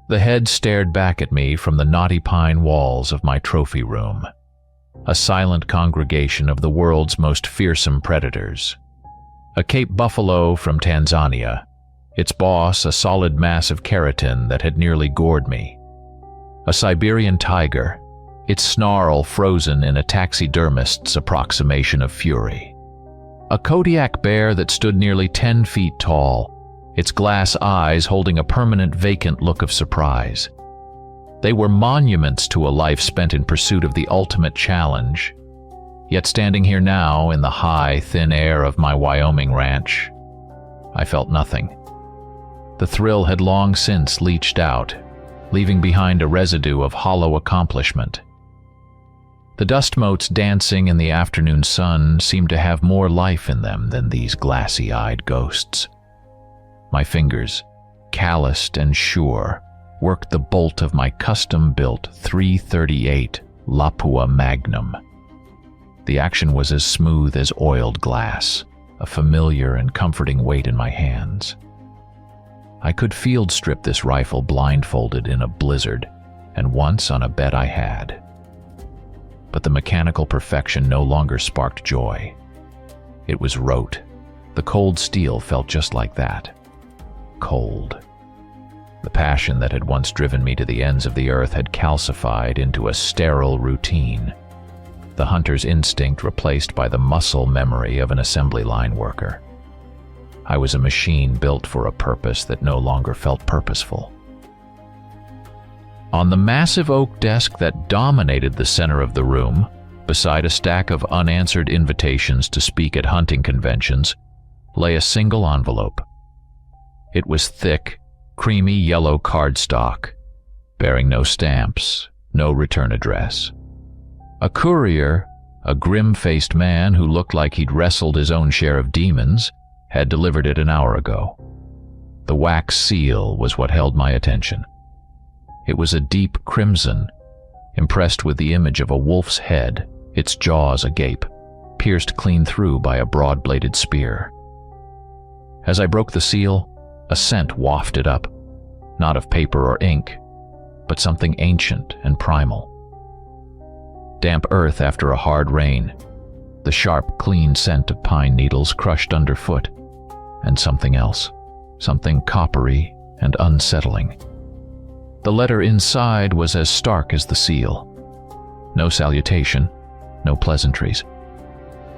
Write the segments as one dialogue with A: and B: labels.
A: The head stared back at me from the knotty pine walls of my trophy room, a silent congregation of the world's most fearsome predators. A Cape buffalo from Tanzania, its boss a solid mass of keratin that had nearly gored me. A Siberian tiger, its snarl frozen in a taxidermist's approximation of fury. A Kodiak bear that stood nearly 10 feet tall, its glass eyes holding a permanent vacant look of surprise. They were monuments to a life spent in pursuit of the ultimate challenge. Yet standing here now in the high, thin air of my Wyoming ranch, I felt nothing. The thrill had long since leached out, leaving behind a residue of hollow accomplishment. The dust motes dancing in the afternoon sun seemed to have more life in them than these glassy-eyed ghosts. My fingers, calloused and sure, worked the bolt of my custom-built .338 Lapua Magnum. The action was as smooth as oiled glass, a familiar and comforting weight in my hands. I could field strip this rifle blindfolded in a blizzard, and once on a bet I had. But the mechanical perfection no longer sparked joy. It was rote. The cold steel felt just like that. Cold. The passion that had once driven me to the ends of the earth had calcified into a sterile routine, the hunter's instinct replaced by the muscle memory of an assembly line worker. I was a machine built for a purpose that no longer felt purposeful. On the massive oak desk that dominated the center of the room, beside a stack of unanswered invitations to speak at hunting conventions, lay a single envelope. It was thick, creamy yellow cardstock, bearing no stamps, no return address. A courier, a grim-faced man who looked like he'd wrestled his own share of demons, had delivered it an hour ago. The wax seal was what held my attention. It was a deep crimson, impressed with the image of a wolf's head, its jaws agape, pierced clean through by a broad-bladed spear. As I broke the seal, a scent wafted up, not of paper or ink, but something ancient and primal. Damp earth after a hard rain, the sharp, clean scent of pine needles crushed underfoot, and something else, something coppery and unsettling. The letter inside was as stark as the seal. No salutation, no pleasantries.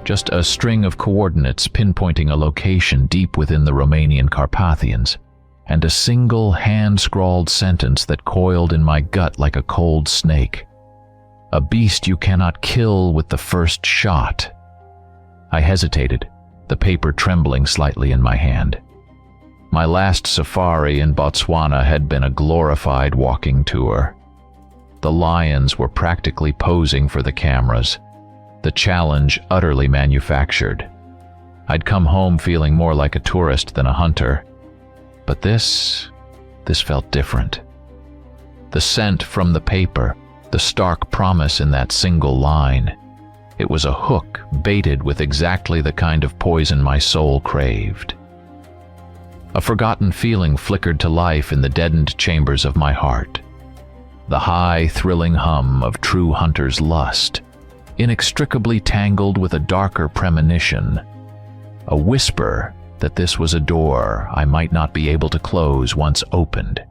A: Just a string of coordinates pinpointing a location deep within the Romanian Carpathians, and a single hand-scrawled sentence that coiled in my gut like a cold snake. A beast you cannot kill with the first shot. I hesitated, the paper trembling slightly in my hand. My last safari in Botswana had been a glorified walking tour. The lions were practically posing for the cameras, the challenge utterly manufactured. I'd come home feeling more like a tourist than a hunter. But this felt different. The scent from the paper, the stark promise in that single line. It was a hook baited with exactly the kind of poison my soul craved. A forgotten feeling flickered to life in the deadened chambers of my heart. The high, thrilling hum of true hunter's lust, inextricably tangled with a darker premonition, a whisper that this was a door I might not be able to close once opened.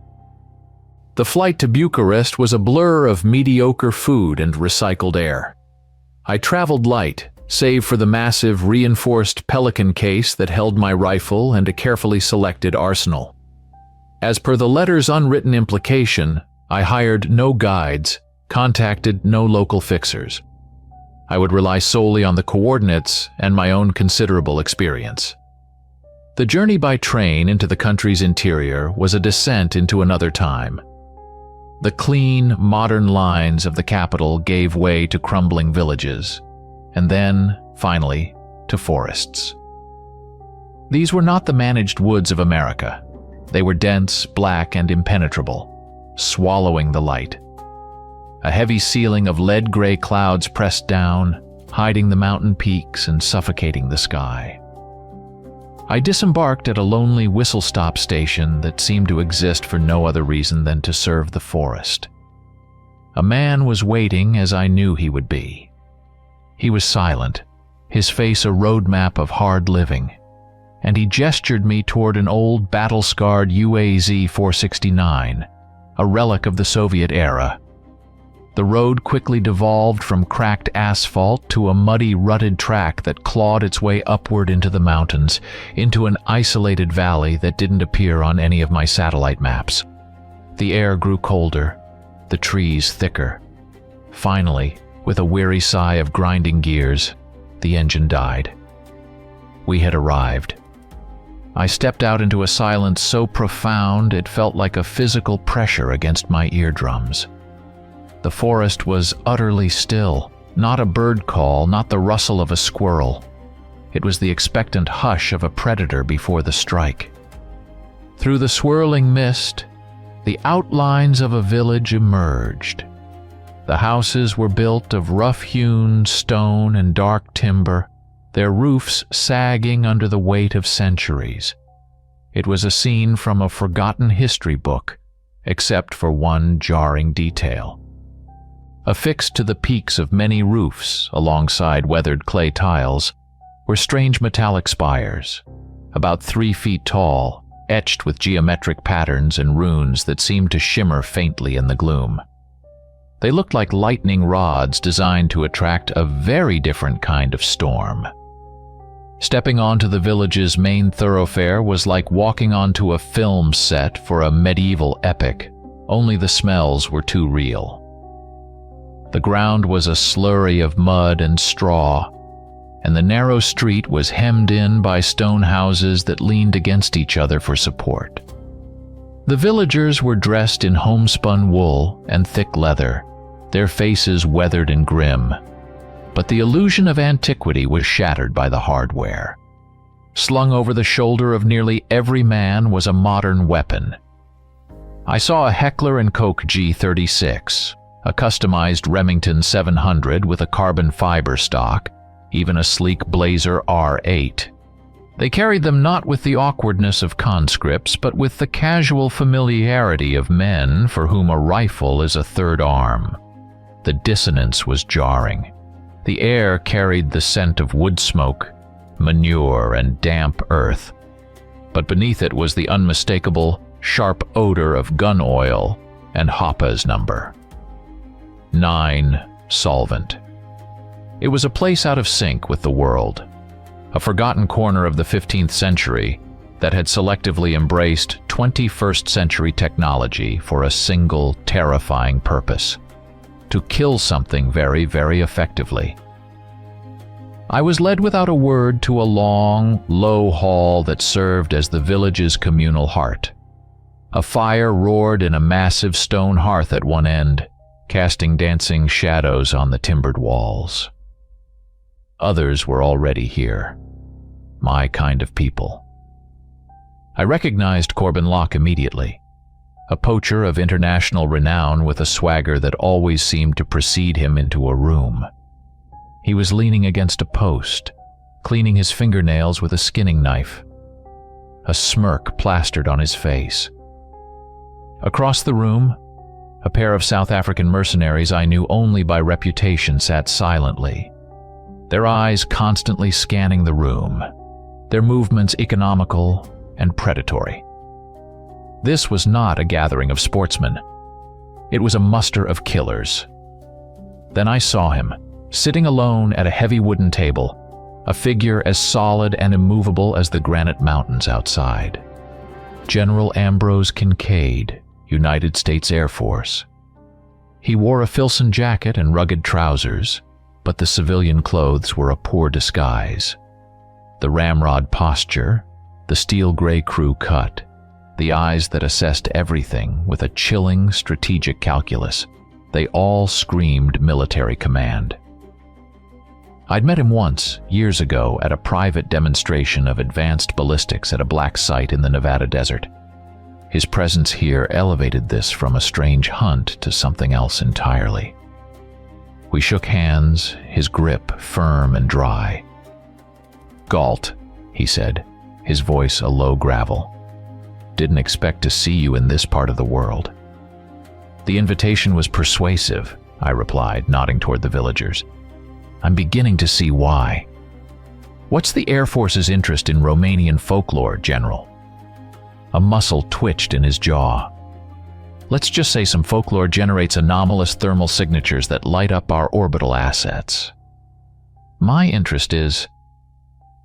A: The flight to Bucharest was a blur of mediocre food and recycled air. I traveled light, save for the massive reinforced Pelican case that held my rifle and a carefully selected arsenal. As per the letter's unwritten implication, I hired no guides, contacted no local fixers. I would rely solely on the coordinates and my own considerable experience. The journey by train into the country's interior was a descent into another time. The clean, modern lines of the capital gave way to crumbling villages, and then, finally, to forests. These were not the managed woods of America. They were dense, black, and impenetrable, swallowing the light. A heavy ceiling of lead-gray clouds pressed down, hiding the mountain peaks and suffocating the sky. I disembarked at a lonely whistle-stop station that seemed to exist for no other reason than to serve the forest. A man was waiting as I knew he would be. He was silent, his face a roadmap of hard living, and he gestured me toward an old battle-scarred UAZ 469, a relic of the Soviet era. The road quickly devolved from cracked asphalt to a muddy, rutted track that clawed its way upward into the mountains, into an isolated valley that didn't appear on any of my satellite maps. The air grew colder, the trees thicker. Finally, with a weary sigh of grinding gears, the engine died. We had arrived. I stepped out into a silence so profound it felt like a physical pressure against my eardrums. The forest was utterly still, not a bird call, not the rustle of a squirrel. It was the expectant hush of a predator before the strike. Through the swirling mist, the outlines of a village emerged. The houses were built of rough-hewn stone and dark timber, their roofs sagging under the weight of centuries. It was a scene from a forgotten history book, except for one jarring detail. Affixed to the peaks of many roofs, alongside weathered clay tiles, were strange metallic spires, about 3 feet tall, etched with geometric patterns and runes that seemed to shimmer faintly in the gloom. They looked like lightning rods designed to attract a very different kind of storm. Stepping onto the village's main thoroughfare was like walking onto a film set for a medieval epic, only the smells were too real. The ground was a slurry of mud and straw, and the narrow street was hemmed in by stone houses that leaned against each other for support. The villagers were dressed in homespun wool and thick leather, their faces weathered and grim, but the illusion of antiquity was shattered by the hardware. Slung over the shoulder of nearly every man was a modern weapon. I saw a Heckler & Koch G36, a customized Remington 700 with a carbon fiber stock, even a sleek Blazer R8. They carried them not with the awkwardness of conscripts, but with the casual familiarity of men for whom a rifle is a third arm. The dissonance was jarring. The air carried the scent of wood smoke, manure, and damp earth, but beneath it was the unmistakable, sharp odor of gun oil and Hoppa's number. 9 solvent. It was a place out of sync with the world, a forgotten corner of the 15th century that had selectively embraced 21st century technology for a single terrifying purpose: to kill something very, very effectively. I was led without a word to a long, low hall that served as the village's communal heart. A fire roared in a massive stone hearth at one end, casting dancing shadows on the timbered walls. Others were already here, my kind of people. I recognized Corbin Locke immediately, a poacher of international renown with a swagger that always seemed to precede him into a room. He was leaning against a post, cleaning his fingernails with a skinning knife, a smirk plastered on his face. Across the room, a pair of South African mercenaries I knew only by reputation sat silently, their eyes constantly scanning the room, their movements economical and predatory. This was not a gathering of sportsmen. It was a muster of killers. Then I saw him, sitting alone at a heavy wooden table, a figure as solid and immovable as the granite mountains outside. General Ambrose Kincaid, United States Air Force. He wore a Filson jacket and rugged trousers, but the civilian clothes were a poor disguise. The ramrod posture, the steel gray crew cut, the eyes that assessed everything with a chilling strategic calculus, they all screamed military command. I'd met him once, years ago, at a private demonstration of advanced ballistics at a black site in the Nevada desert. His presence here elevated this from a strange hunt to something else entirely. We shook hands, his grip firm and dry. "Galt," he said, his voice a low gravel. "Didn't expect to see you in this part of the world." "The invitation was persuasive," I replied, nodding toward the villagers. "I'm beginning to see why. What's the Air Force's interest in Romanian folklore, General?" A muscle twitched in his jaw. "Let's just say some folklore generates anomalous thermal signatures that light up our orbital assets. My interest is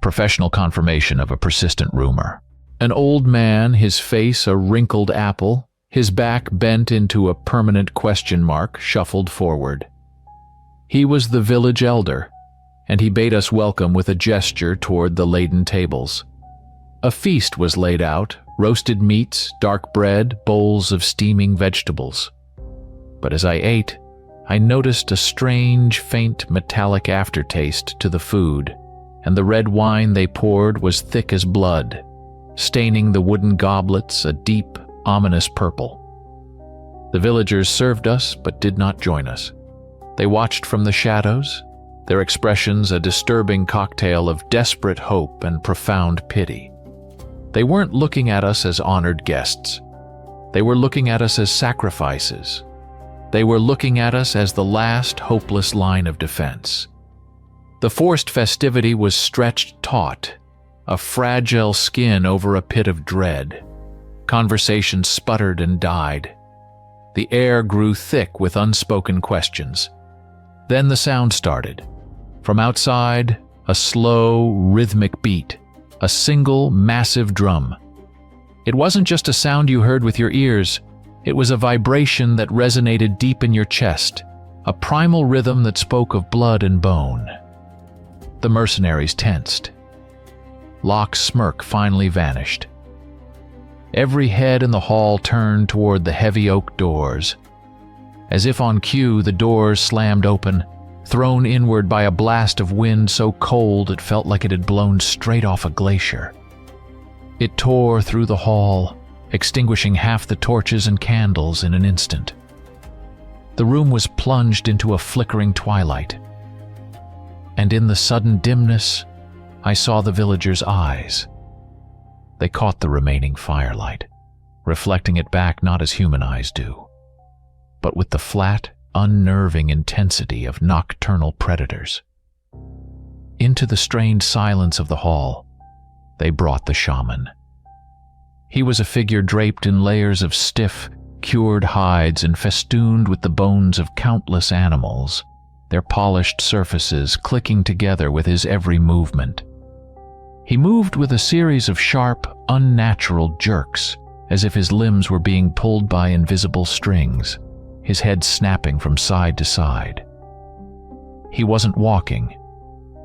A: professional confirmation of a persistent rumor." An old man, his face a wrinkled apple, his back bent into a permanent question mark, shuffled forward. He was the village elder, and he bade us welcome with a gesture toward the laden tables. A feast was laid out, roasted meats, dark bread, bowls of steaming vegetables. But as I ate, I noticed a strange, faint, metallic aftertaste to the food, and the red wine they poured was thick as blood, staining the wooden goblets a deep, ominous purple. The villagers served us but did not join us. They watched from the shadows, their expressions a disturbing cocktail of desperate hope and profound pity. They weren't looking at us as honored guests. They were looking at us as sacrifices. They were looking at us as the last hopeless line of defense. The forced festivity was stretched taut, a fragile skin over a pit of dread. Conversation sputtered and died. The air grew thick with unspoken questions. Then the sound started. From outside, a slow, rhythmic beat, a single, massive drum. It wasn't just a sound you heard with your ears. It was a vibration that resonated deep in your chest, a primal rhythm that spoke of blood and bone. The mercenaries tensed. Locke's smirk finally vanished. Every head in the hall turned toward the heavy oak doors. As if on cue, the doors slammed open, thrown inward by a blast of wind so cold it felt like it had blown straight off a glacier. It tore through the hall, extinguishing half the torches and candles in an instant. The room was plunged into a flickering twilight. And in the sudden dimness, I saw the villagers' eyes. They caught the remaining firelight, reflecting it back not as human eyes do, but with the flat, unnerving intensity of nocturnal predators. Into the strained silence of the hall, they brought the shaman. He was a figure draped in layers of stiff, cured hides and festooned with the bones of countless animals, their polished surfaces clicking together with his every movement. He moved with a series of sharp, unnatural jerks, as if his limbs were being pulled by invisible strings, his head snapping from side to side. He wasn't walking.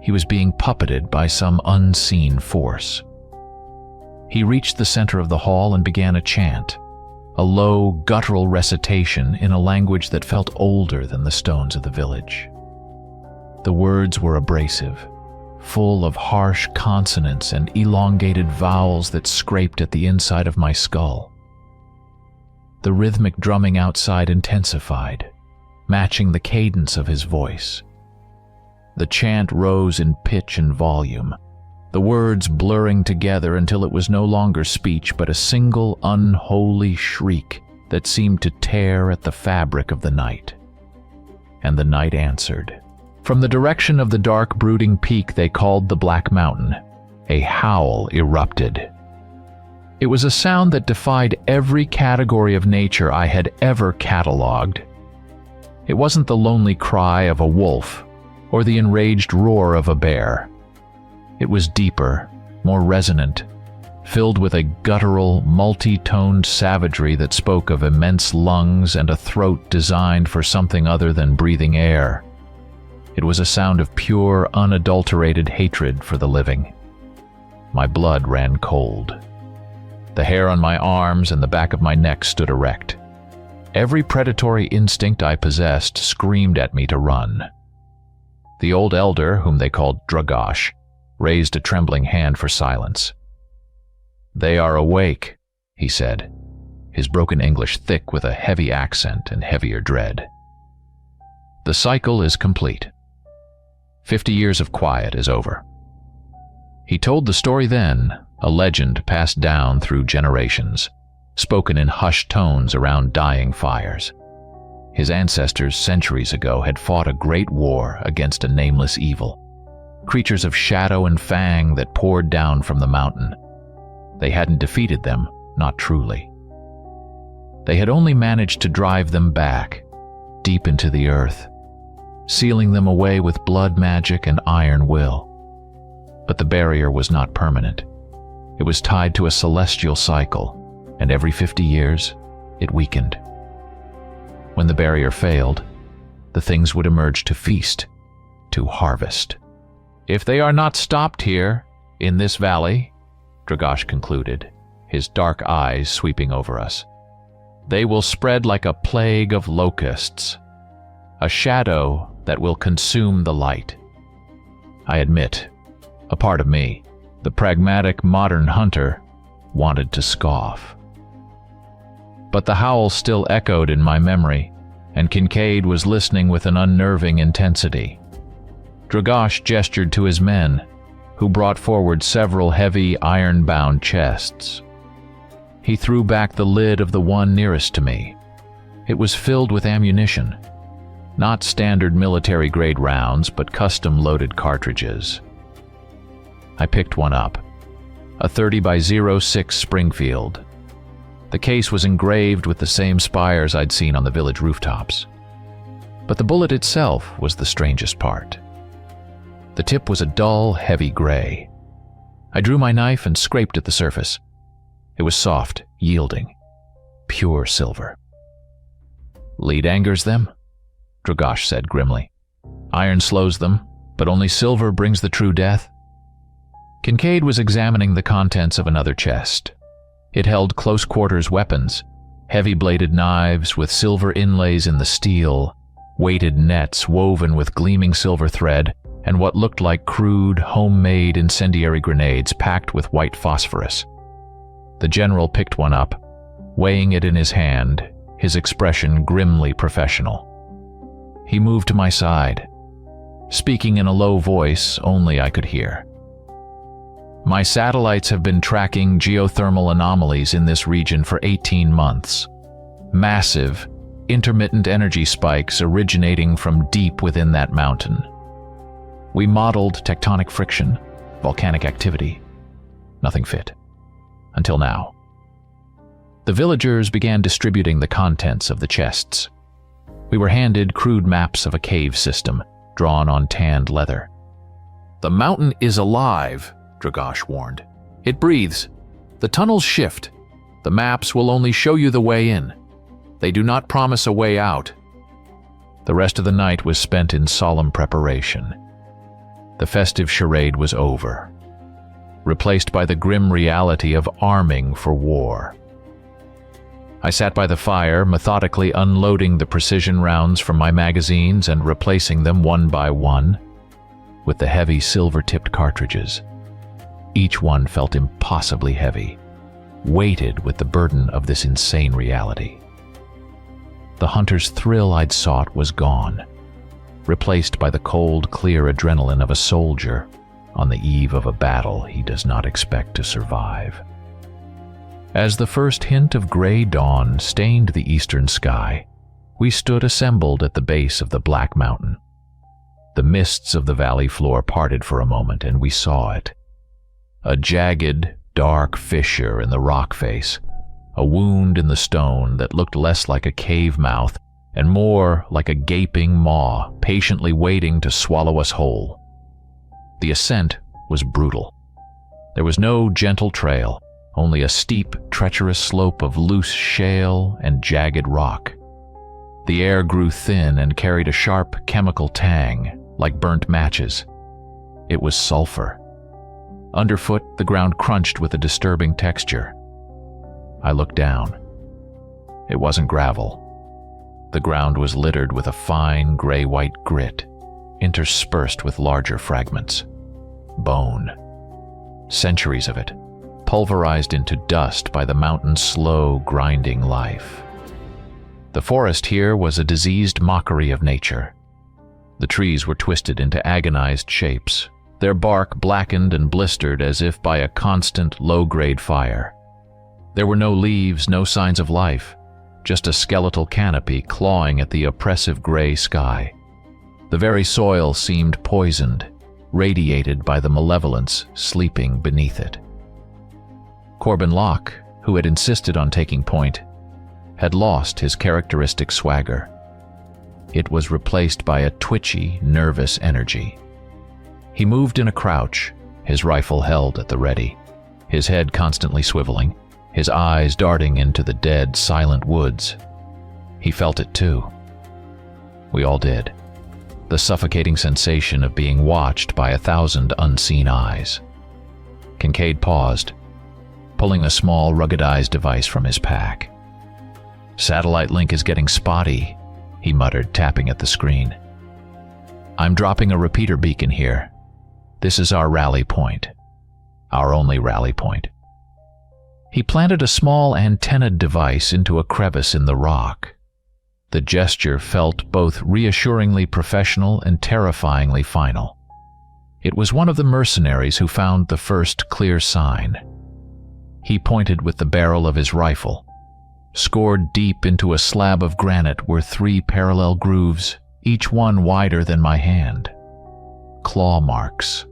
A: He was being puppeted by some unseen force. He reached the center of the hall and began a chant, a low, guttural recitation in a language that felt older than the stones of the village. The words were abrasive, full of harsh consonants and elongated vowels that scraped at the inside of my skull. The rhythmic drumming outside intensified, matching the cadence of his voice. The chant rose in pitch and volume, the words blurring together until it was no longer speech but a single unholy shriek that seemed to tear at the fabric of the night. And the night answered. From the direction of the dark, brooding peak they called the Black Mountain, a howl erupted. It was a sound that defied every category of nature I had ever catalogued. It wasn't the lonely cry of a wolf or the enraged roar of a bear. It was deeper, more resonant, filled with a guttural, multi-toned savagery that spoke of immense lungs and a throat designed for something other than breathing air. It was a sound of pure, unadulterated hatred for the living. My blood ran cold. The hair on my arms and the back of my neck stood erect. Every predatory instinct I possessed screamed at me to run. The old elder, whom they called Dragosh, raised a trembling hand for silence. "They are awake," he said, his broken English thick with a heavy accent and heavier dread. "The cycle is complete. 50 years of quiet is over." He told the story then, a legend passed down through generations, spoken in hushed tones around dying fires. His ancestors centuries ago had fought a great war against a nameless evil, creatures of shadow and fang that poured down from the mountain. They hadn't defeated them, not truly. They had only managed to drive them back, deep into the earth, sealing them away with blood magic and iron will. But the barrier was not permanent. It was tied to a celestial cycle, and every 50 years, it weakened. When the barrier failed, the things would emerge to feast, to harvest. "If they are not stopped here, in this valley," Dragash concluded, his dark eyes sweeping over us, "they will spread like a plague of locusts, a shadow that will consume the light." I admit, a part of me, the pragmatic modern hunter, wanted to scoff. But the howl still echoed in my memory, and Kincaid was listening with an unnerving intensity. Dragash gestured to his men, who brought forward several heavy iron-bound chests. He threw back the lid of the one nearest to me. It was filled with ammunition, not standard military-grade rounds, but custom-loaded cartridges. I picked one up, a 30x06 Springfield. The case was engraved with the same spires I'd seen on the village rooftops. But the bullet itself was the strangest part. The tip was a dull, heavy gray. I drew my knife and scraped at the surface. It was soft, yielding, pure silver. "Lead angers them," Dragash said grimly. "Iron slows them, but only silver brings the true death." Kincaid was examining the contents of another chest. It held close-quarters weapons, heavy-bladed knives with silver inlays in the steel, weighted nets woven with gleaming silver thread, and what looked like crude, homemade incendiary grenades packed with white phosphorus. The general picked one up, weighing it in his hand, his expression grimly professional. He moved to my side, speaking in a low voice only I could hear. "My satellites have been tracking geothermal anomalies in this region for 18 months. Massive, intermittent energy spikes originating from deep within that mountain. We modeled tectonic friction, volcanic activity. Nothing fit. Until now." The villagers began distributing the contents of the chests. We were handed crude maps of a cave system, drawn on tanned leather. "The mountain is alive," Dragash warned. "It breathes. The tunnels shift. The maps will only show you the way in. They do not promise a way out." The rest of the night was spent in solemn preparation. The festive charade was over, replaced by the grim reality of arming for war. I sat by the fire, methodically unloading the precision rounds from my magazines and replacing them one by one with the heavy silver-tipped cartridges. Each one felt impossibly heavy, weighted with the burden of this insane reality. The hunter's thrill I'd sought was gone, replaced by the cold, clear adrenaline of a soldier on the eve of a battle he does not expect to survive. As the first hint of gray dawn stained the eastern sky, we stood assembled at the base of the Black Mountain. The mists of the valley floor parted for a moment, and we saw it. A jagged, dark fissure in the rock face, a wound in the stone that looked less like a cave mouth and more like a gaping maw patiently waiting to swallow us whole. The ascent was brutal. There was no gentle trail, only a steep, treacherous slope of loose shale and jagged rock. The air grew thin and carried a sharp chemical tang, like burnt matches. It was sulfur. Underfoot, the ground crunched with a disturbing texture. I looked down. It wasn't gravel. The ground was littered with a fine gray-white grit, interspersed with larger fragments. Bone. Centuries of it, pulverized into dust by the mountain's slow, grinding life. The forest here was a diseased mockery of nature. The trees were twisted into agonized shapes, their bark blackened and blistered as if by a constant low-grade fire. There were no leaves, no signs of life, just a skeletal canopy clawing at the oppressive gray sky. The very soil seemed poisoned, radiated by the malevolence sleeping beneath it. Corbin Locke, who had insisted on taking point, had lost his characteristic swagger. It was replaced by a twitchy, nervous energy. He moved in a crouch, his rifle held at the ready, his head constantly swiveling, his eyes darting into the dead, silent woods. He felt it too. We all did. The suffocating sensation of being watched by 1,000 unseen eyes. Kincaid paused, pulling a small, ruggedized device from his pack. "Satellite link is getting spotty," he muttered, tapping at the screen. "I'm dropping a repeater beacon here. This is our rally point. Our only rally point." He planted a small antennaed device into a crevice in the rock. The gesture felt both reassuringly professional and terrifyingly final. It was one of the mercenaries who found the first clear sign. He pointed with the barrel of his rifle. Scored deep into a slab of granite were 3 parallel grooves, each one wider than my hand. Claw marks.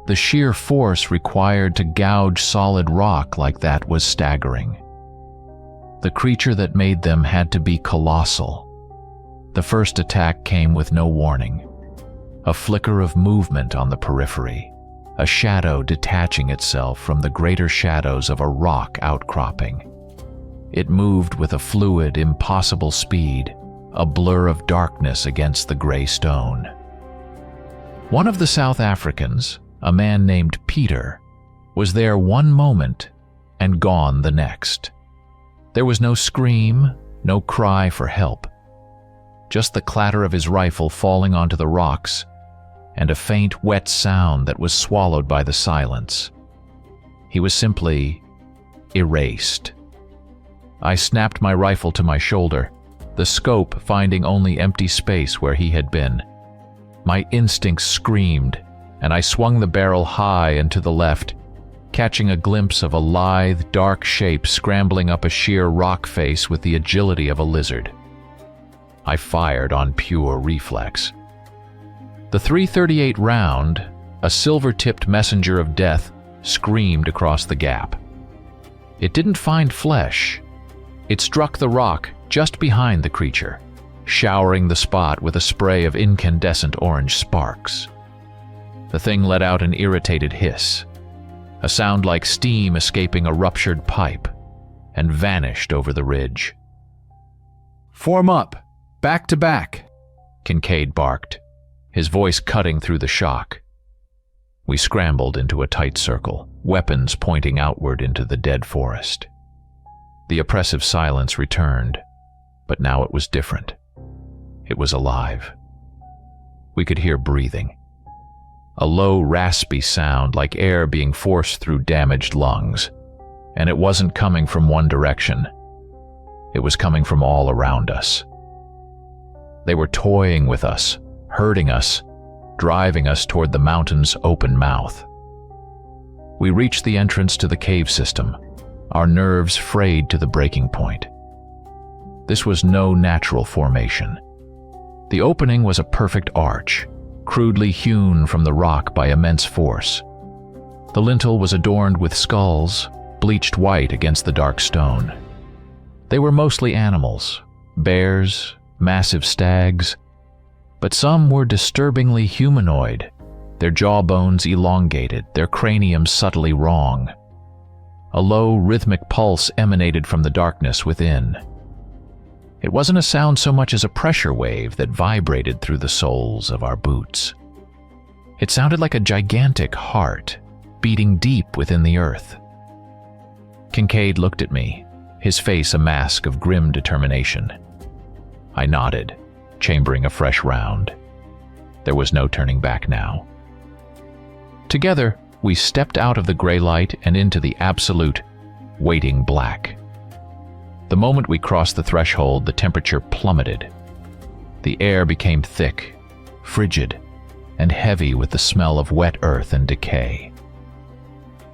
A: The sheer force required to gouge solid rock like that was staggering. The creature that made them had to be colossal. The first attack came with no warning. A flicker of movement on the periphery, a shadow detaching itself from the greater shadows of a rock outcropping. It moved with a fluid, impossible speed, a blur of darkness against the gray stone. One of the South Africans, a man named Peter, was there one moment and gone the next. There was no scream, no cry for help. Just the clatter of his rifle falling onto the rocks and a faint, wet sound that was swallowed by the silence. He was simply erased. I snapped my rifle to my shoulder, the scope finding only empty space where he had been. My instincts screamed, and I swung the barrel high and to the left, catching a glimpse of a lithe, dark shape scrambling up a sheer rock face with the agility of a lizard. I fired on pure reflex. The .338 round, a silver-tipped messenger of death, screamed across the gap. It didn't find flesh. It struck the rock just behind the creature, showering the spot with a spray of incandescent orange sparks. The thing let out an irritated hiss, a sound like steam escaping a ruptured pipe, and vanished over the ridge.
B: "Form up, back to back,"
A: Kincaid barked, his voice cutting through the shock. We scrambled into a tight circle, weapons pointing outward into the dead forest. The oppressive silence returned, but now it was different. It was alive. We could hear breathing. A low, raspy sound like air being forced through damaged lungs. And it wasn't coming from one direction. It was coming from all around us. They were toying with us, herding us, driving us toward the mountain's open mouth. We reached the entrance to the cave system, our nerves frayed to the breaking point. This was no natural formation. The opening was a perfect arch, crudely hewn from the rock by immense force. The lintel was adorned with skulls, bleached white against the dark stone. They were mostly animals, bears, massive stags, but some were disturbingly humanoid, their jawbones elongated, their craniums subtly wrong. A low, rhythmic pulse emanated from the darkness within. It wasn't a sound so much as a pressure wave that vibrated through the soles of our boots. It sounded like a gigantic heart, beating deep within the earth. Kincaid looked at me, his face a mask of grim determination. I nodded, chambering a fresh round. There was no turning back now. Together, we stepped out of the gray light and into the absolute, waiting black. The moment we crossed the threshold, the temperature plummeted. The air became thick, frigid, and heavy with the smell of wet earth and decay.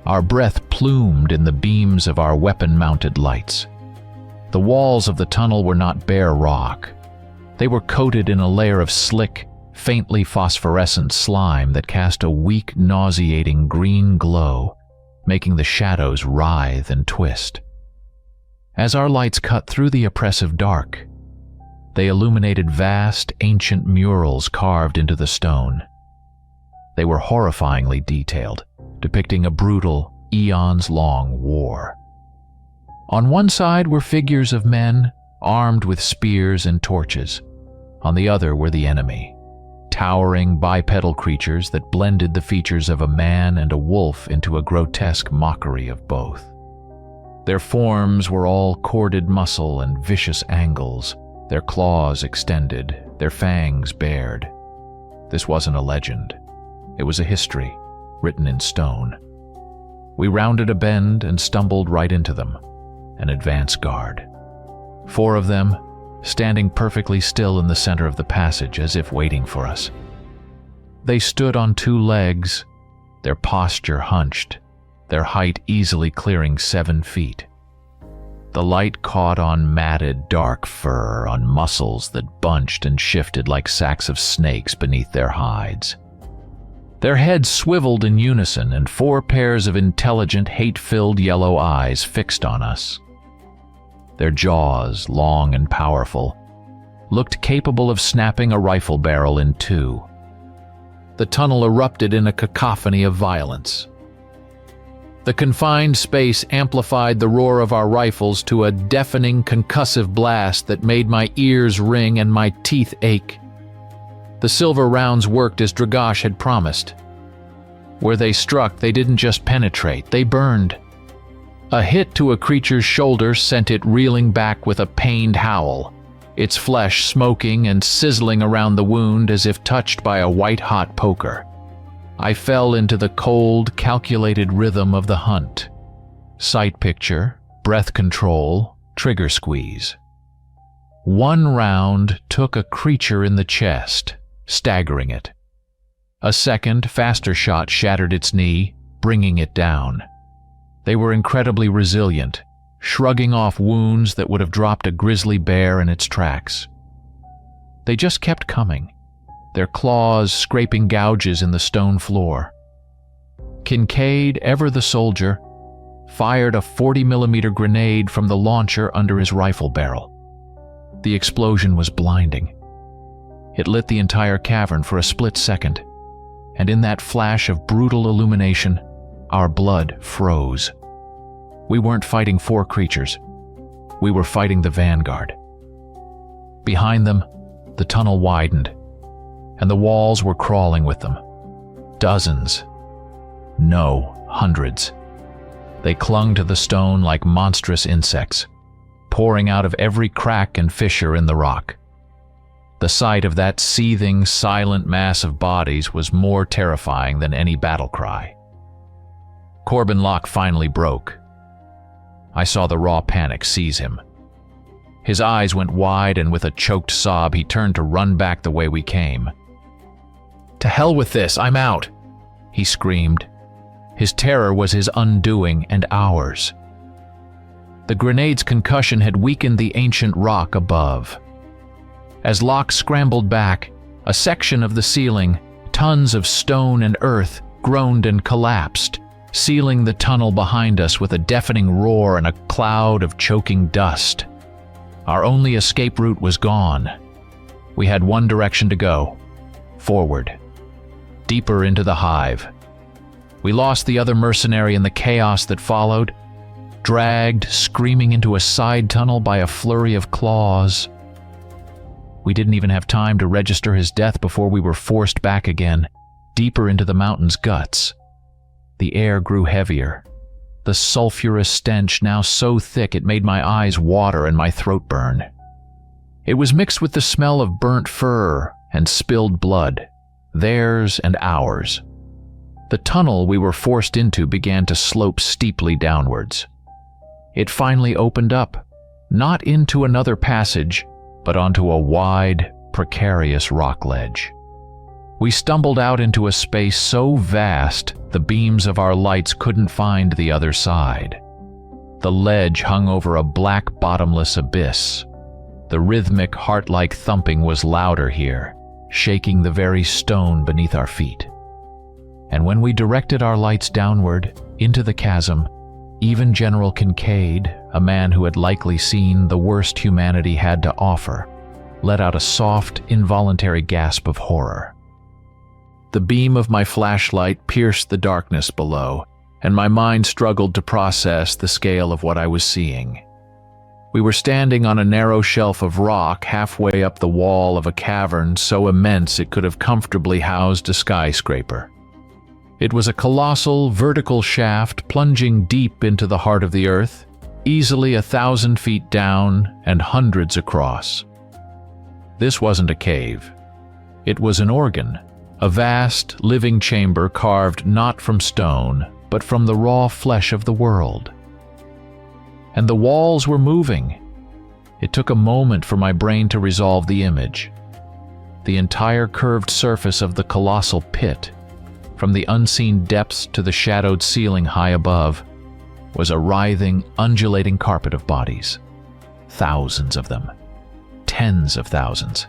A: Our breath plumed in the beams of our weapon-mounted lights. The walls of the tunnel were not bare rock. They were coated in a layer of slick, faintly phosphorescent slime that cast a weak, nauseating green glow, making the shadows writhe and twist. As our lights cut through the oppressive dark, they illuminated vast, ancient murals carved into the stone. They were horrifyingly detailed, depicting a brutal, eons-long war. On one side were figures of men, armed with spears and torches. On the other were the enemy, towering bipedal creatures that blended the features of a man and a wolf into a grotesque mockery of both. Their forms were all corded muscle and vicious angles, their claws extended, their fangs bared. This wasn't a legend. It was a history, written in stone. We rounded a bend and stumbled right into them, an advance guard. 4 of them, standing perfectly still in the center of the passage as if waiting for us. They stood on 2 legs, their posture hunched, their height easily clearing 7 feet. The light caught on matted, dark fur, on muscles that bunched and shifted like sacks of snakes beneath their hides. Their heads swiveled in unison, and 4 pairs of intelligent, hate-filled yellow eyes fixed on us. Their jaws, long and powerful, looked capable of snapping a rifle barrel in 2. The tunnel erupted in a cacophony of violence. The confined space amplified the roar of our rifles to a deafening, concussive blast that made my ears ring and my teeth ache. The silver rounds worked as Dragash had promised. Where they struck, they didn't just penetrate, they burned. A hit to a creature's shoulder sent it reeling back with a pained howl, its flesh smoking and sizzling around the wound as if touched by a white-hot poker. I fell into the cold, calculated rhythm of the hunt. Sight picture, breath control, trigger squeeze. 1 round took a creature in the chest, staggering it. A second, faster shot shattered its knee, bringing it down. They were incredibly resilient, shrugging off wounds that would have dropped a grizzly bear in its tracks. They just kept coming, their claws scraping gouges in the stone floor. Kincaid, ever the soldier, fired a 40mm grenade from the launcher under his rifle barrel. The explosion was blinding. It lit the entire cavern for a split second, and in that flash of brutal illumination, our blood froze. We weren't fighting 4 creatures. We were fighting the vanguard. Behind them, the tunnel widened, and the walls were crawling with them. Dozens. No, hundreds. They clung to the stone like monstrous insects, pouring out of every crack and fissure in the rock. The sight of that seething, silent mass of bodies was more terrifying than any battle cry. Corbin Locke finally broke. I saw the raw panic seize him. His eyes went wide, and with a choked sob, he turned to run back the way we came. "To hell with this, I'm out!" he screamed. His terror was his undoing and ours. The grenade's concussion had weakened the ancient rock above. As Locke scrambled back, a section of the ceiling, tons of stone and earth, groaned and collapsed, sealing the tunnel behind us with a deafening roar and a cloud of choking dust. Our only escape route was gone. We had one direction to go: forward, deeper into the hive. We lost the other mercenary in the chaos that followed, dragged screaming into a side tunnel by a flurry of claws. We didn't even have time to register his death before we were forced back again, deeper into the mountain's guts. The air grew heavier, the sulfurous stench now so thick it made my eyes water and my throat burn. It was mixed with the smell of burnt fur and spilled blood, theirs and ours. The tunnel we were forced into began to slope steeply downwards. It finally opened up, not into another passage, but onto a wide, precarious rock ledge. We stumbled out into a space so vast the beams of our lights couldn't find the other side. The ledge hung over a black, bottomless abyss. The rhythmic, heart-like thumping was louder here, shaking the very stone beneath our feet. And when we directed our lights downward, into the chasm, even General Kincaid, a man who had likely seen the worst humanity had to offer, let out a soft, involuntary gasp of horror. The beam of my flashlight pierced the darkness below, and my mind struggled to process the scale of what I was seeing. We were standing on a narrow shelf of rock halfway up the wall of a cavern so immense it could have comfortably housed a skyscraper. It was a colossal, vertical shaft plunging deep into the heart of the earth, easily 1,000 feet down and hundreds across. This wasn't a cave. It was an organ, a vast, living chamber carved not from stone, but from the raw flesh of the world. And the walls were moving. It took a moment for my brain to resolve the image. The entire curved surface of the colossal pit, from the unseen depths to the shadowed ceiling high above, was a writhing, undulating carpet of bodies. Thousands of them. Tens of thousands.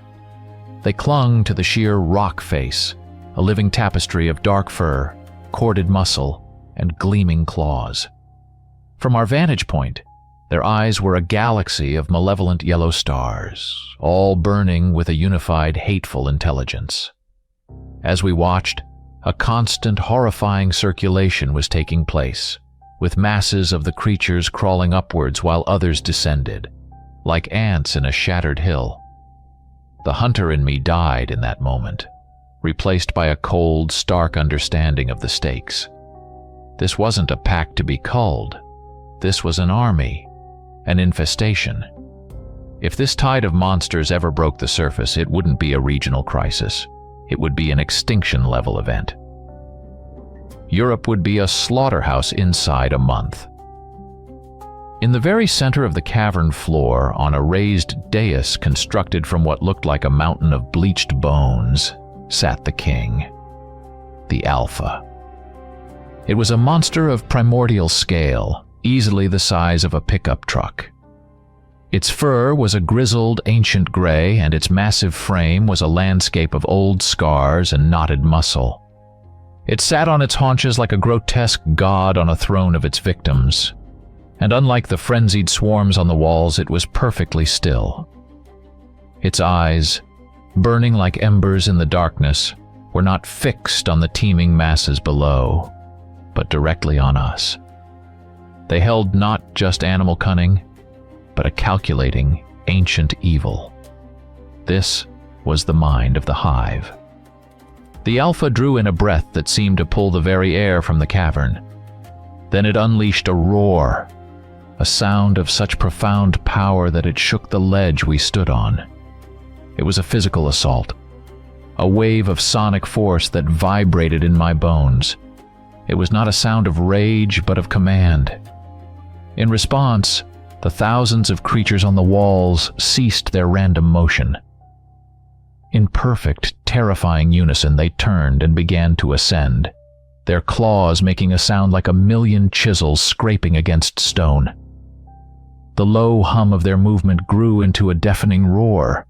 A: They clung to the sheer rock face, a living tapestry of dark fur, corded muscle, and gleaming claws. From our vantage point, their eyes were a galaxy of malevolent yellow stars, all burning with a unified, hateful intelligence. As we watched, a constant, horrifying circulation was taking place, with masses of the creatures crawling upwards while others descended, like ants in a shattered hill. The hunter in me died in that moment, replaced by a cold, stark understanding of the stakes. This wasn't a pack to be culled. This was an army, an infestation. If this tide of monsters ever broke the surface, it wouldn't be a regional crisis. It would be an extinction-level event. Europe would be a slaughterhouse inside a month. In the very center of the cavern floor, on a raised dais constructed from what looked like a mountain of bleached bones, sat the king, the Alpha. It was a monster of primordial scale, easily the size of a pickup truck. Its fur was a grizzled, ancient gray, and its massive frame was a landscape of old scars and knotted muscle. It sat on its haunches like a grotesque god on a throne of its victims, and unlike the frenzied swarms on the walls, it was perfectly still. Its eyes, burning like embers in the darkness, were not fixed on the teeming masses below, but directly on us. They held not just animal cunning, but a calculating, ancient evil. This was the mind of the hive. The Alpha drew in a breath that seemed to pull the very air from the cavern. Then it unleashed a roar, a sound of such profound power that it shook the ledge we stood on. It was a physical assault, a wave of sonic force that vibrated in my bones. It was not a sound of rage, but of command. In response, the thousands of creatures on the walls ceased their random motion. In perfect, terrifying unison, they turned and began to ascend, their claws making a sound like 1,000,000 chisels scraping against stone. The low hum of their movement grew into a deafening roar.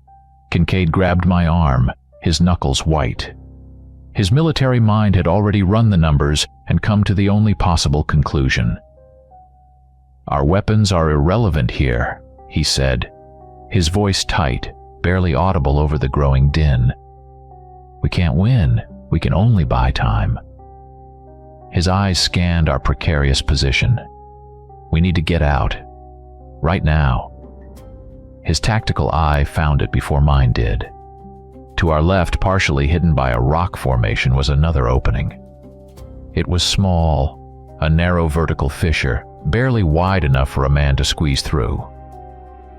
A: Kincaid grabbed my arm, his knuckles white. His military mind had already run the numbers and come to the only possible conclusion. "Our weapons are irrelevant here," he said, his voice tight, barely audible over the growing din. "We can't win. We can only buy time." His eyes scanned our precarious position. "We need to get out. Right now." His tactical eye found it before mine did. To our left, partially hidden by a rock formation, was another opening. It was small, a narrow vertical fissure, barely wide enough for a man to squeeze through.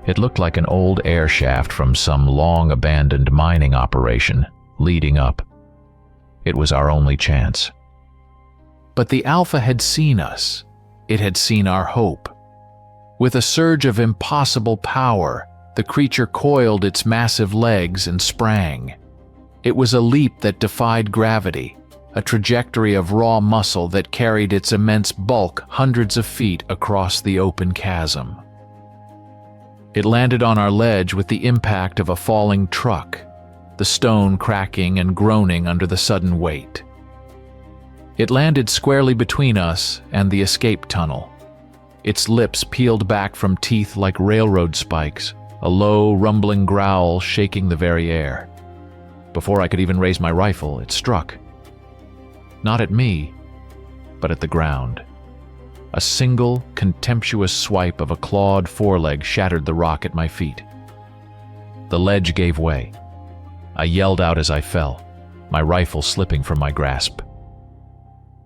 A: It looked like an old air shaft from some long-abandoned mining operation, leading up. It was our only chance. But the Alpha had seen us. It had seen our hope. With a surge of impossible power, the creature coiled its massive legs and sprang.
B: It was a leap that defied gravity, a trajectory of raw muscle that carried its immense bulk hundreds of feet across the open chasm. It landed on our ledge with the impact of a falling truck, the stone cracking and groaning under the sudden weight. It landed squarely between us and the escape tunnel, its lips peeled back from teeth like railroad spikes, a low, rumbling growl shaking the very air. Before I could even raise my rifle, it struck. Not at me, but at the ground. A single, contemptuous swipe of a clawed foreleg shattered the rock at my feet. The ledge gave way. I yelled out as I fell, my rifle slipping from my grasp.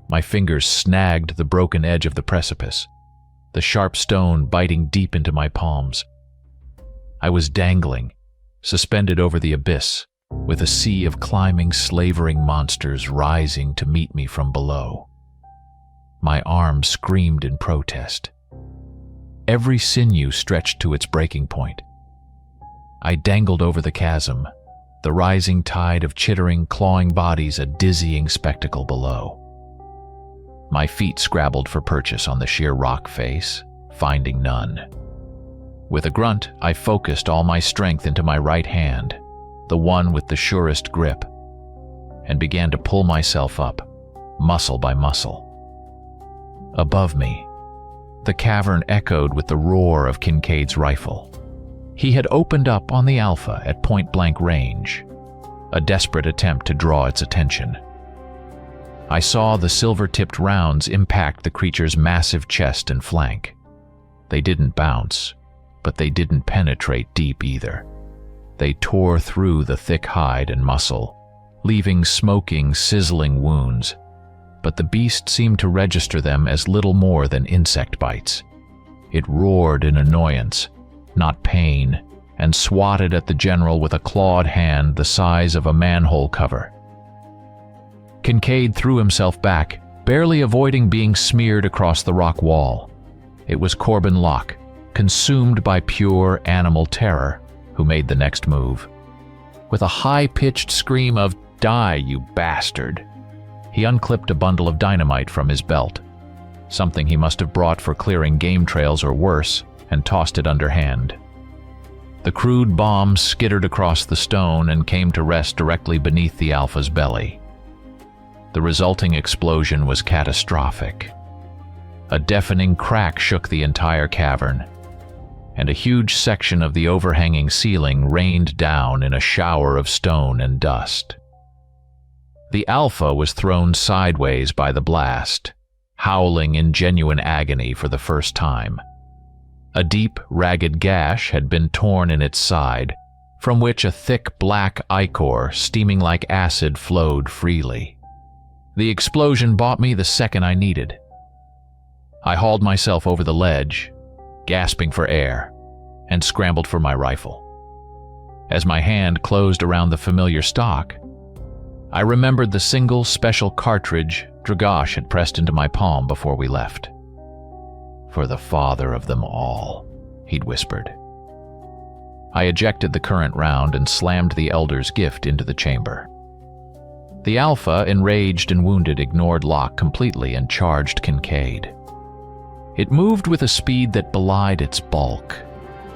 B: My fingers snagged the broken edge of the precipice, the sharp stone biting deep into my palms. I was dangling, suspended over the abyss, with a sea of climbing, slavering monsters rising to meet me from below. My arms screamed in protest. Every sinew stretched to its breaking point. I dangled over the chasm, the rising tide of chittering, clawing bodies a dizzying spectacle below. My feet scrabbled for purchase on the sheer rock face, finding none. With a grunt, I focused all my strength into my right hand, the one with the surest grip, and began to pull myself up, muscle by muscle. Above me, the cavern echoed with the roar of Kincaid's rifle. He had opened up on the Alpha at point-blank range, a desperate attempt to draw its attention. I saw the silver-tipped rounds impact the creature's massive chest and flank. They didn't bounce, but they didn't penetrate deep either. They tore through the thick hide and muscle, leaving smoking, sizzling wounds, but the beast seemed to register them as little more than insect bites. It roared in annoyance, not pain, and swatted at the general with a clawed hand the size of a manhole cover. Kincaid threw himself back, barely avoiding being smeared across the rock wall. It was Corbin Locke, consumed by pure animal terror, who made the next move. With a high-pitched scream of, "Die, you bastard!" he unclipped a bundle of dynamite from his belt, something he must have brought for clearing game trails or worse, and tossed it underhand. The crude bomb skittered across the stone and came to rest directly beneath the Alpha's belly. The resulting explosion was catastrophic. A deafening crack shook the entire cavern, and a huge section of the overhanging ceiling rained down in a shower of stone and dust. The Alpha was thrown sideways by the blast, howling in genuine agony for the first time. A deep, ragged gash had been torn in its side, from which a thick black ichor steaming like acid flowed freely. The explosion bought me the second I needed. I hauled myself over the ledge, gasping for air, and scrambled for my rifle. As my hand closed around the familiar stock, I remembered the single special cartridge Dragash had pressed into my palm before we left. "For the father of them all," he'd whispered. I ejected the current round and slammed the Elder's gift into the chamber. The Alpha, enraged and wounded, ignored Locke completely and charged Kincaid. It moved with a speed that belied its bulk,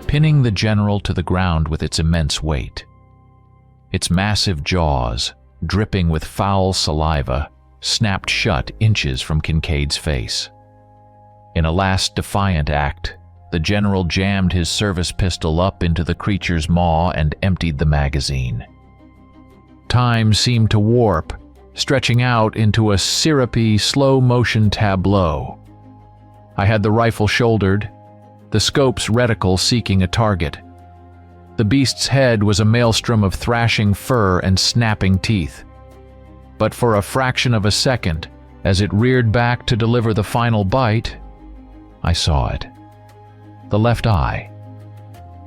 B: pinning the general to the ground with its immense weight. Its massive jaws, dripping with foul saliva, snapped shut inches from Kincaid's face. In a last defiant act, the general jammed his service pistol up into the creature's maw and emptied the magazine. Time seemed to warp, stretching out into a syrupy, slow-motion tableau. I had the rifle shouldered, the scope's reticle seeking a target. The beast's head was a maelstrom of thrashing fur and snapping teeth. But for a fraction of a second, as it reared back to deliver the final bite, I saw it. The left eye.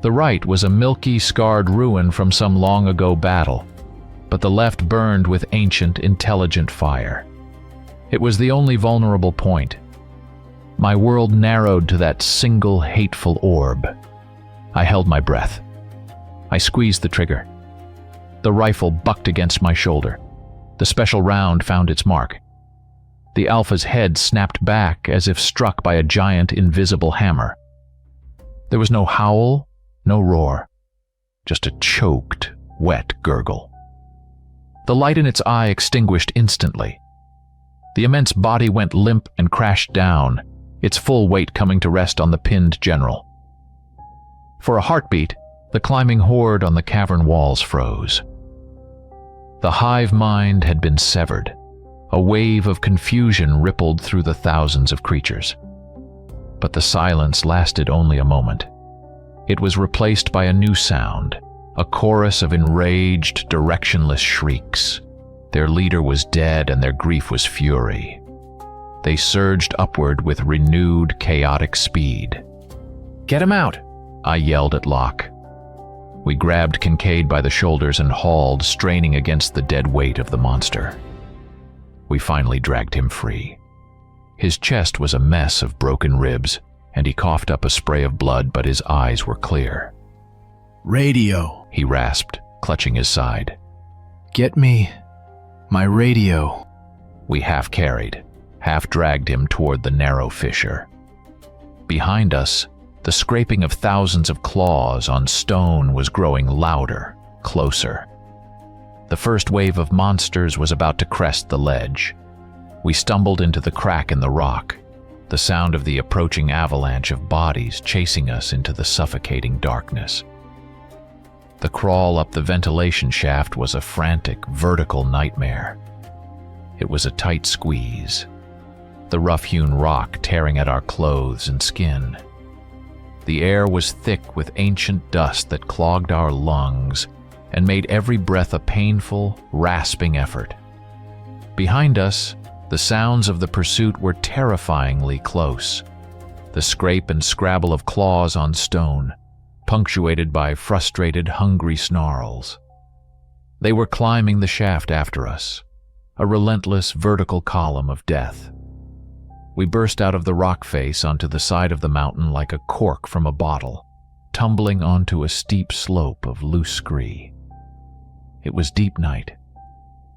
B: The right was a milky, scarred ruin from some long-ago battle, but the left burned with ancient, intelligent fire. It was the only vulnerable point. My world narrowed to that single hateful orb. I held my breath. I squeezed the trigger.
A: The rifle bucked against my shoulder. The special round found its mark. The Alpha's head snapped back as if struck by a giant invisible hammer. There was no howl, no roar, just a choked, wet gurgle. The light in its eye extinguished instantly. The immense body went limp and crashed down, its full weight coming to rest on the pinned general. For a heartbeat, the climbing horde on the cavern walls froze. The hive mind had been severed. A wave of confusion rippled through the thousands of creatures. But the silence lasted only a moment. It was replaced by a new sound, a chorus of enraged, directionless shrieks. Their leader was dead and their grief was fury. They surged upward with renewed, chaotic speed. "Get him out!" I yelled at Locke. We grabbed Kincaid by the shoulders and hauled, straining against the dead weight of the monster. We finally dragged him free. His chest was a mess of broken ribs, and he coughed up a spray of blood, but his eyes were clear.
B: "Radio,"
A: he rasped, clutching his side.
B: "Get me my radio."
A: We half carried, half dragged him toward the narrow fissure. Behind us, the scraping of thousands of claws on stone was growing louder, closer. The first wave of monsters was about to crest the ledge. We stumbled into the crack in the rock, the sound of the approaching avalanche of bodies chasing us into the suffocating darkness. The crawl up the ventilation shaft was a frantic, vertical nightmare. It was a tight squeeze, the rough-hewn rock tearing at our clothes and skin. The air was thick with ancient dust that clogged our lungs and made every breath a painful, rasping effort. Behind us, the sounds of the pursuit were terrifyingly close. The scrape and scrabble of claws on stone, punctuated by frustrated, hungry snarls. They were climbing the shaft after us, a relentless vertical column of death. We burst out of the rock face onto the side of the mountain like a cork from a bottle, tumbling onto a steep slope of loose scree. It was deep night.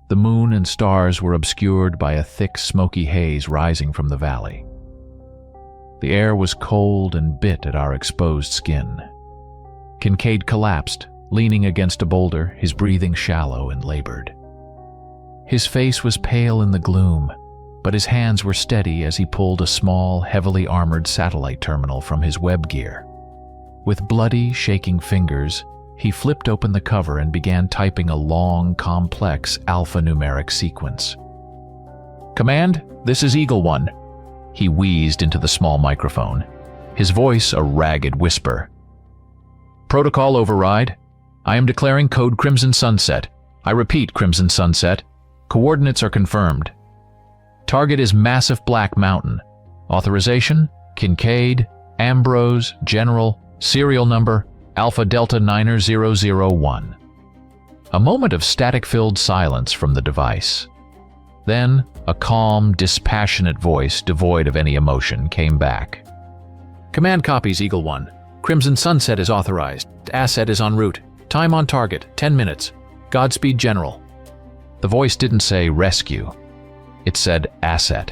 A: The moon and stars were obscured by a thick, smoky haze rising from the valley. The air was cold and bit at our exposed skin. Kincaid collapsed, leaning against a boulder, his breathing shallow and labored. His face was pale in the gloom, but his hands were steady as he pulled a small, heavily armored satellite terminal from his web gear. With bloody, shaking fingers, he flipped open the cover and began typing a long, complex alphanumeric sequence. "Command, this is Eagle One," he wheezed into the small microphone, his voice a ragged whisper. "Protocol override. I am declaring code Crimson Sunset. I repeat, Crimson Sunset. Coordinates are confirmed. Target is massive black mountain. Authorization: Kincaid, Ambrose, General, serial number Alpha Delta 9001. A moment of static-filled silence from the device. Then, a calm, dispassionate voice devoid of any emotion came back. "Command copies, Eagle One. Crimson Sunset is authorized. Asset is en route. Time on target, 10 minutes. Godspeed, General." The voice didn't say rescue. It said asset.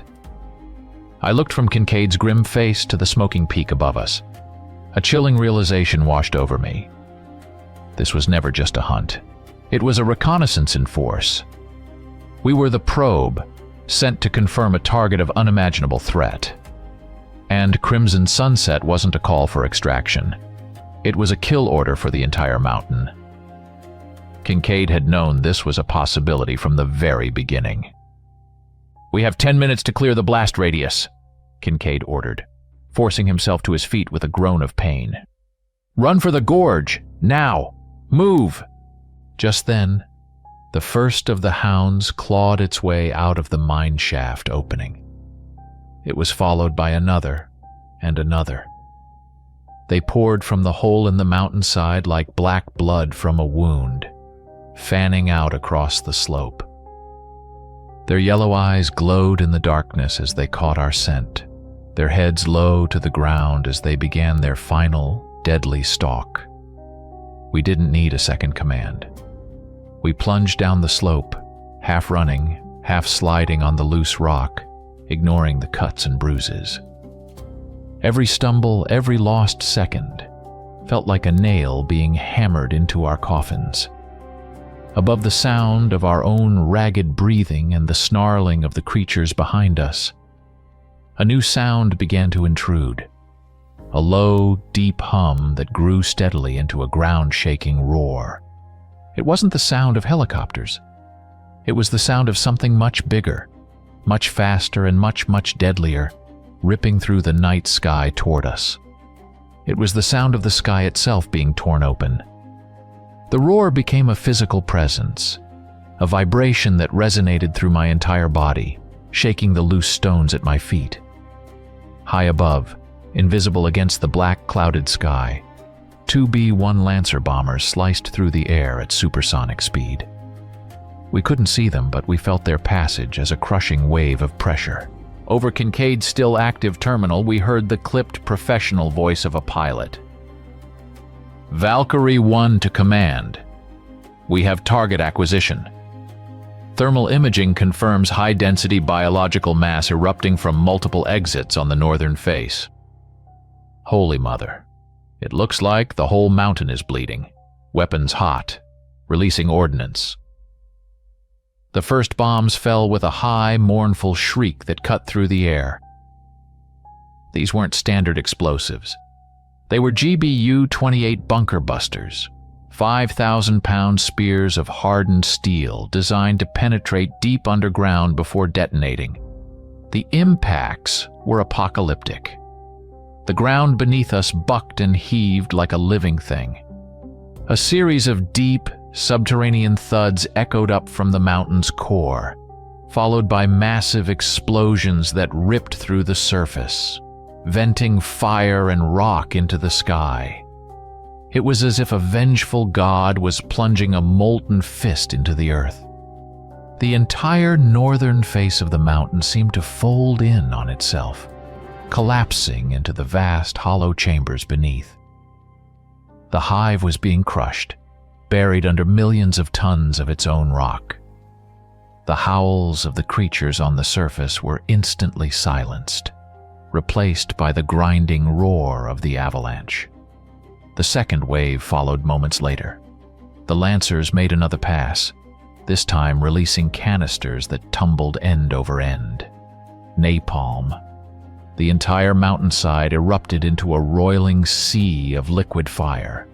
A: I looked from Kincaid's grim face to the smoking peak above us. A chilling realization washed over me. This was never just a hunt. It was a reconnaissance in force. We were the probe, sent to confirm a target of unimaginable threat. And Crimson Sunset wasn't a call for extraction. It was a kill order for the entire mountain. Kincaid had known this was a possibility from the very beginning. "We have 10 minutes to clear the blast radius," Kincaid ordered, forcing himself to his feet with a groan of pain. "Run for the gorge! Now! Move!" Just then, the first of the hounds clawed its way out of the mine shaft opening. It was followed by another and another. They poured from the hole in the mountainside like black blood from a wound, fanning out across the slope. Their yellow eyes glowed in the darkness as they caught our scent, their heads low to the ground as they began their final, deadly stalk. We didn't need a second command.
B: We plunged down the slope, half running, half sliding on the loose rock, ignoring the cuts and bruises. Every stumble, every lost second, felt like a nail being hammered into our coffins. Above the sound of our own ragged breathing and the snarling of the creatures behind us, a new sound began to intrude. A low, deep hum that grew steadily into a ground-shaking roar. It wasn't the sound of helicopters. It was the sound of something much bigger, much faster and much, much deadlier, ripping through the night sky toward us. It was the sound of the sky itself being torn open. The roar became a physical presence, a vibration that resonated through my entire body, shaking the loose stones at my feet. High above, invisible against the black clouded sky, two B-1 Lancer bombers sliced through the air at supersonic speed. We couldn't see them, but we felt their passage as a crushing wave of pressure. Over Kincaid's still active terminal, we heard the clipped professional voice of a pilot. Valkyrie 1 to command. We have target acquisition. Thermal imaging confirms high-density biological mass erupting from multiple exits on the northern face. Holy Mother. It looks like the whole mountain is bleeding. Weapons hot. Releasing ordnance. The first bombs fell with a high, mournful shriek that cut through the air. These weren't standard explosives. They were GBU-28 bunker busters, 5,000-pound spears of hardened steel designed to penetrate deep underground before detonating. The impacts were apocalyptic. The ground beneath us bucked and heaved like a living thing. A series of deep, subterranean thuds echoed up from the mountain's core, followed by massive explosions that ripped through the surface, venting fire and rock into the sky. It was as if a vengeful god was plunging a molten fist into the earth. The entire northern face of the mountain seemed to fold in on itself, collapsing into the vast hollow chambers beneath. The hive was being crushed, buried under millions of tons of its own rock. The howls of the creatures on the surface were instantly silenced, replaced by the grinding roar of the avalanche. The second wave followed moments later. The Lancers made another pass, this time releasing canisters that tumbled end over end. Napalm. The entire mountainside erupted into a roiling sea of liquid fire.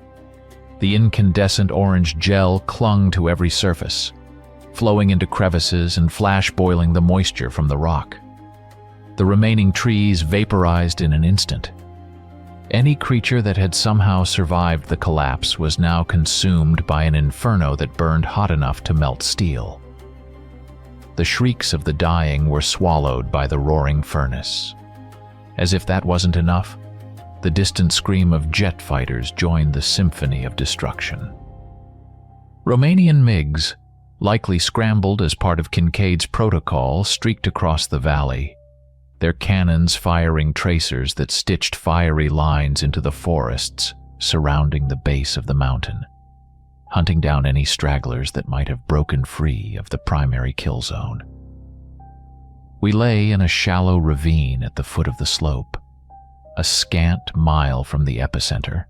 B: The incandescent orange gel clung to every surface, flowing into crevices and flash-boiling the moisture from the rock. The remaining trees vaporized in an instant. Any creature that had somehow survived the collapse was now consumed by an inferno that burned hot enough to melt steel. The shrieks of the dying were swallowed by the roaring furnace. As if that wasn't enough, the distant scream of jet fighters joined the symphony of destruction. Romanian MiGs, likely scrambled as part of Kincaid's protocol, streaked across the valley, their cannons firing tracers that stitched fiery lines into the forests surrounding the base of the mountain, hunting down any stragglers that might have broken free of the primary kill zone. We lay in a shallow ravine at the foot of the slope, a scant mile from the epicenter,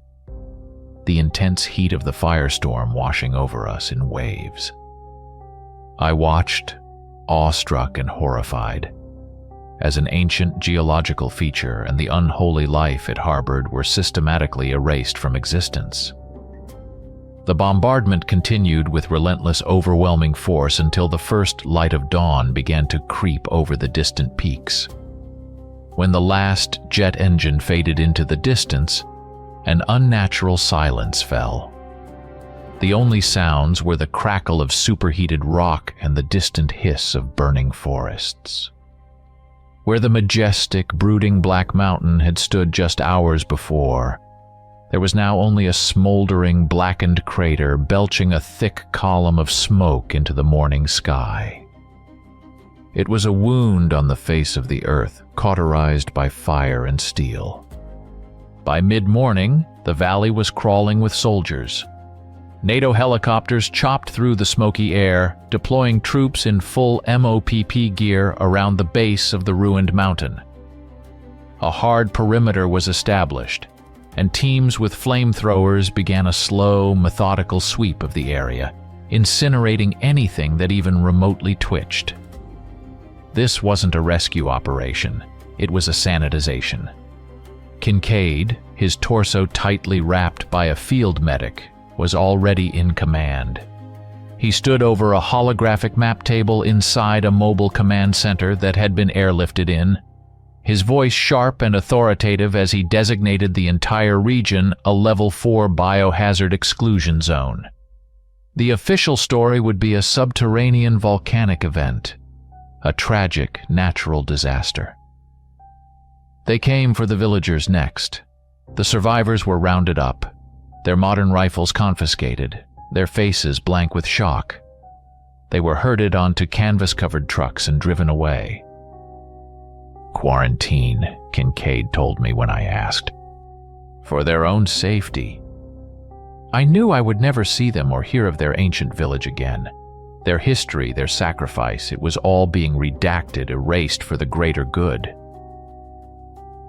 B: the intense heat of the firestorm washing over us in waves. I watched, awestruck and horrified, as an ancient geological feature and the unholy life it harbored were systematically erased from existence. The bombardment continued with relentless, overwhelming force until the first light of dawn began to creep over the distant peaks. When the last jet engine faded into the distance, an unnatural silence fell. The only sounds were the crackle of superheated rock and the distant hiss of burning forests. Where the majestic, brooding Black Mountain had stood just hours before, there was now only a smoldering, blackened crater belching a thick column of smoke into the morning sky. It was a wound on the face of the earth, cauterized by fire and steel. By mid-morning, the valley was crawling with soldiers.
A: NATO helicopters chopped through the smoky air, deploying troops in full MOPP gear around the base of the ruined mountain. A hard perimeter was established, and teams with flamethrowers began a slow, methodical sweep of the area, incinerating anything that even remotely twitched. This wasn't a rescue operation, it was a sanitization. Kincaid, his torso tightly wrapped by a field medic, was already in command. He stood over a holographic map table inside a mobile command center that had been airlifted in, his voice sharp and authoritative as he designated the entire region a Level 4 biohazard exclusion zone. The official story would be a subterranean volcanic event, a tragic natural disaster. They came for the villagers next. The survivors were rounded up, their modern rifles confiscated, their faces blank with shock. They were herded onto canvas-covered trucks and driven away. "Quarantine," Kincaid told me when I asked. "For their own safety." I knew I would never see them or hear of their ancient village again. Their history, their sacrifice, it was all being redacted, erased for the greater good.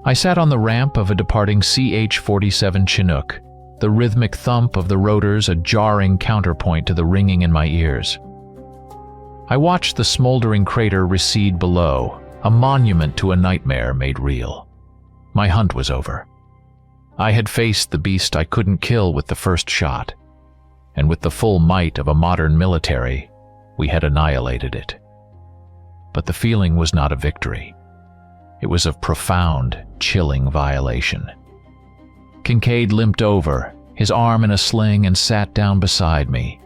A: I sat on the ramp of a departing CH-47 Chinook, the rhythmic thump of the rotors a jarring counterpoint to the ringing in my ears. I watched the smoldering crater recede below, a monument to a nightmare made real. My hunt was over. I had faced the beast I couldn't kill with the first shot, and with the full might of a modern military, we had annihilated it. But the feeling was not of victory. It was of profound, chilling violation. Kincaid limped over, his arm in a sling, and sat down beside me.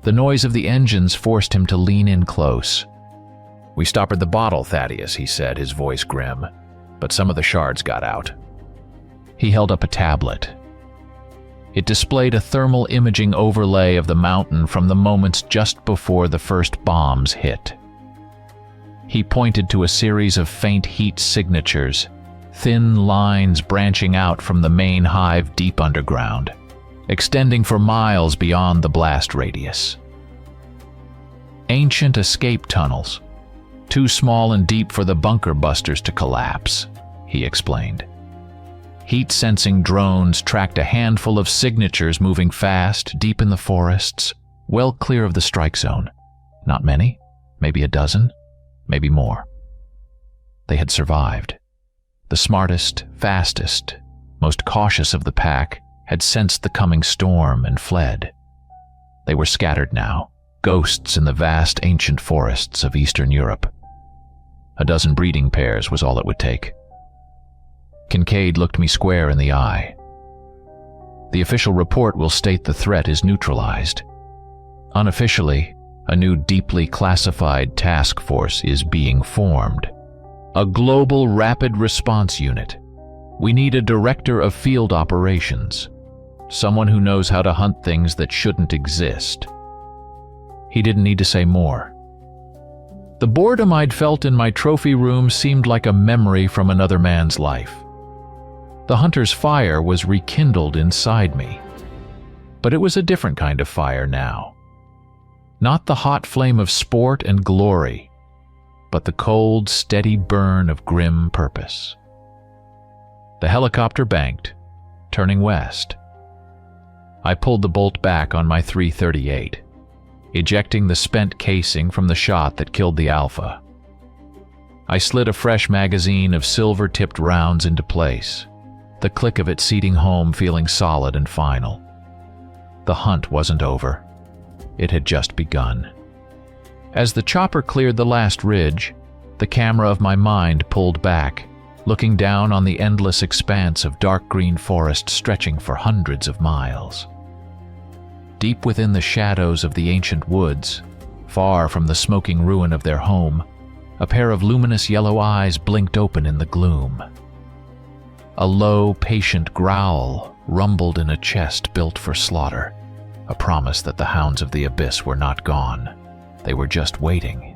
A: The noise of the engines forced him to lean in close. "We stoppered the bottle, Thaddeus," he said, his voice grim, "but some of the shards got out." He held up a tablet. It displayed a thermal imaging overlay of the mountain from the moments just before the first bombs hit. He pointed to a series of faint heat signatures, thin lines branching out from the main hive deep underground, extending for miles beyond the blast radius. Ancient escape tunnels, too small and deep for the bunker busters to collapse, he explained. Heat-sensing drones tracked a handful of signatures moving fast, deep in the forests, well clear of the strike zone. Not many, maybe a dozen, maybe more. They had survived. The smartest, fastest, most cautious of the pack had sensed the coming storm and fled. They were scattered now, ghosts in the vast ancient forests of Eastern Europe. A dozen breeding pairs was all it would take. Kincaid looked me square in the eye. "The official report will state the threat is neutralized. Unofficially, a new deeply classified task force is being formed. A global rapid response unit. We need a director of field operations. Someone who knows how to hunt things that shouldn't exist." He didn't need to say more. The boredom I'd felt in my trophy room seemed like a memory from another man's life. The hunter's fire was rekindled inside me. But it was a different kind of fire now. Not the hot flame of sport and glory, but the cold, steady burn of grim purpose. The helicopter banked, turning west. I pulled the bolt back on my .338, ejecting the spent casing from the shot that killed the Alpha. I slid a fresh magazine of silver-tipped rounds into place, the click of it seating home feeling solid and final. The hunt wasn't over. It had just begun. As the chopper cleared the last ridge, the camera of my mind pulled back, looking down on the endless expanse of dark green forest stretching for hundreds of miles. Deep within the shadows of the ancient woods, far from the smoking ruin of their home, a pair of luminous yellow eyes blinked open in the gloom. A low, patient growl rumbled in a chest built for slaughter, a promise that the hounds of the abyss were not gone. They were just waiting.